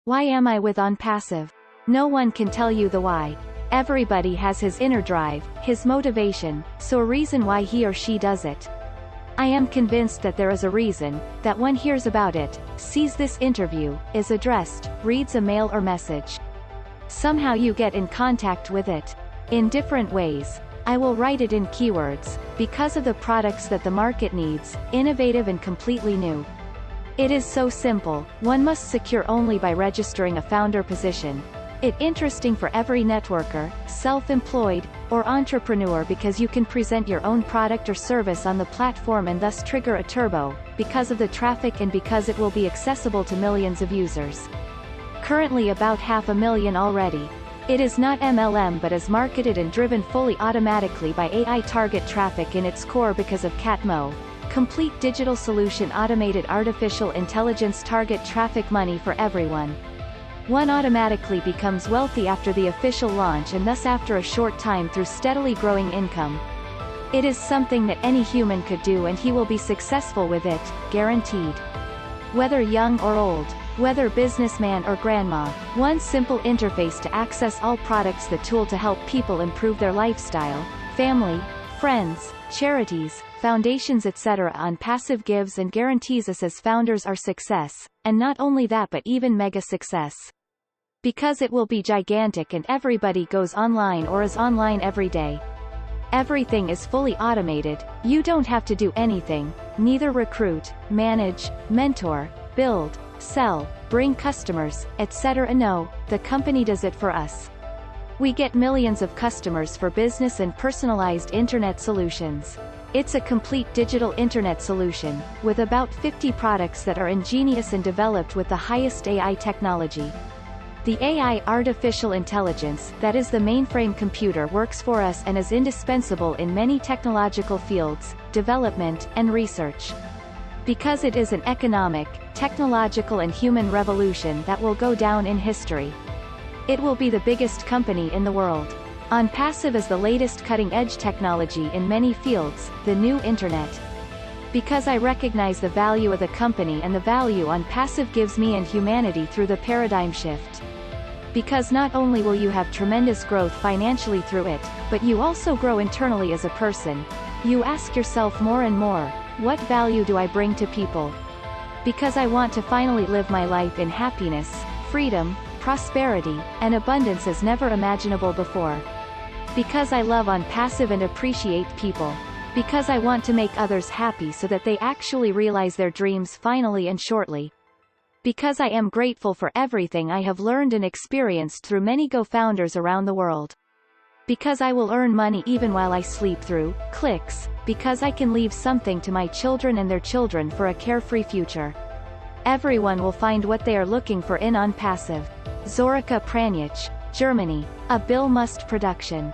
Why am I with Onpassive? No one can tell you the why. Everybody has his inner drive, his motivation, so a reason why he or she does it. I am convinced that there is a reason, that one hears about it, sees this interview, is addressed, reads a mail or message. Somehow you get in contact with it. In different ways. I will write it in keywords, because of the products that the market needs, innovative and completely new. It is so simple, one must secure only by registering a founder position. It interesting for every networker, self-employed, or entrepreneur because you can present your own product or service on the platform and thus trigger a turbo, because of the traffic and because it will be accessible to millions of users. Currently about 500,000 already. It is not MLM but is marketed and driven fully automatically by AI target traffic in its core because of Cat Mo.Complete digital solution automated artificial intelligence target TrafficMoney for everyone. One automatically becomes wealthy after the official launch and thus after a short time through steadily growing income. It is something that any human could do and he will be successful with it, guaranteed. Whether young or old. Whether businessman or grandma, one simple interface to access all products, the tool to help people improve their lifestyle, family, friends, charities, foundations, etc. Onpassive gives and guarantees us as founders our success, and not only that but even mega success. Because it will be gigantic and everybody goes online or is online every day. Everything is fully automated, you don't have to do anything, neither recruit, manage, mentor, build, sell, bring customers, etc.No, the company does it for us. We get millions of customers for business and personalized internet solutions. It's a complete digital internet solution, with about 50 products that are ingenious and developed with the highest AI technology. The AI artificial intelligence, that is the mainframe computer, works for us and is indispensable in many technological fields, development, and research. Because it is an economic, technological and human revolution that will go down in history. It will be the biggest company in the world. Onpassive is the latest cutting-edge technology in many fields, the new internet. Because I recognize the value of the company and the value Onpassive gives me and humanity through the paradigm shift. Because not only will you have tremendous growth financially through it, but you also grow internally as a person. You ask yourself more and more, what value do I bring to people? Because I want to finally live my life in happiness, freedom, prosperity, and abundance as never imaginable before. Because I love Onpassive and appreciate people. Because I want to make others happy so that they actually realize their dreams finally and shortly. Because I am grateful for everything I have learned and experienced through many gofounders around the world. Because I will earn money even while I sleep through clicks, because I can leave something to my children and their children for a carefree future. Everyone will find what they are looking for in Onpassive. Zorica Pranjic, Germany. A Bill Must production.